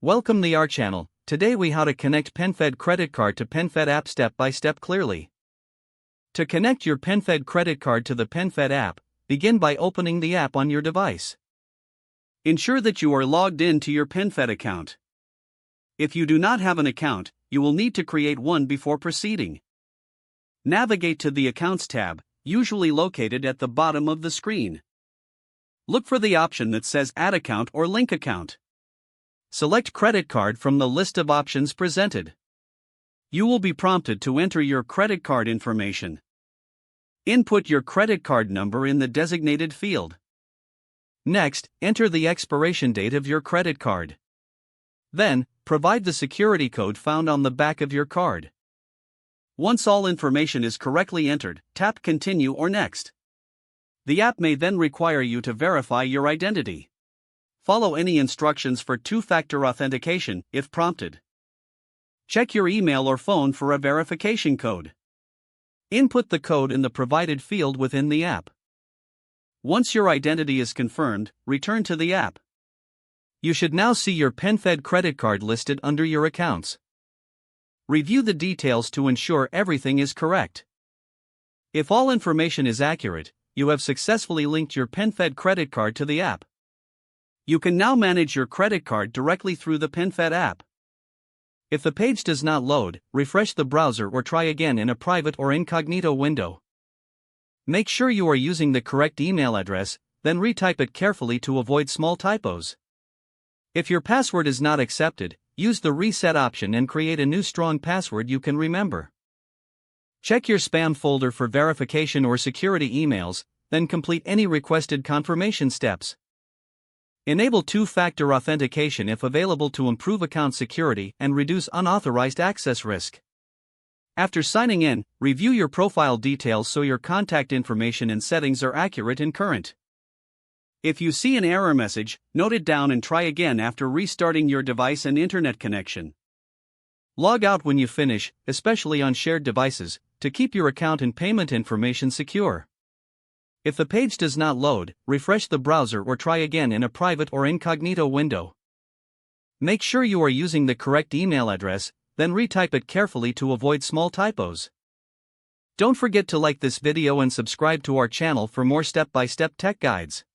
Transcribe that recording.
Welcome to our channel. Today we how to connect PenFed credit card to PenFed app step by step clearly. To connect your PenFed credit card to the PenFed app, begin by opening the app on your device. Ensure that you are logged in to your PenFed account. If you do not have an account, you will need to create one before proceeding. Navigate to the Accounts tab, usually located at the bottom of the screen. Look for the option that says Add Account or Link Account. Select credit card from the list of options presented. You will be prompted to enter your credit card information. Input your credit card number in the designated field. Next, enter the expiration date of your credit card. Then, provide the security code found on the back of your card. Once all information is correctly entered, tap Continue or Next. The app may then require you to verify your identity. Follow any instructions for two-factor authentication if prompted. Check your email or phone for a verification code. Input the code in the provided field within the app. Once your identity is confirmed, return to the app. You should now see your PenFed credit card listed under your accounts. Review the details to ensure everything is correct. If all information is accurate, you have successfully linked your PenFed credit card to the app. You can now manage your credit card directly through the PenFed app. If the page does not load, refresh the browser or try again in a private or incognito window. Make sure you are using the correct email address, then retype it carefully to avoid small typos. If your password is not accepted, use the reset option and create a new strong password you can remember. Check your spam folder for verification or security emails, then complete any requested confirmation steps. Enable two-factor authentication if available to improve account security and reduce unauthorized access risk. After signing in, review your profile details so your contact information and settings are accurate and current. If you see an error message, note it down and try again after restarting your device and internet connection. Log out when you finish, especially on shared devices, to keep your account and payment information secure. If the page does not load, refresh the browser or try again in a private or incognito window. Make sure you are using the correct email address, then retype it carefully to avoid small typos. Don't forget to like this video and subscribe to our channel for more step-by-step tech guides.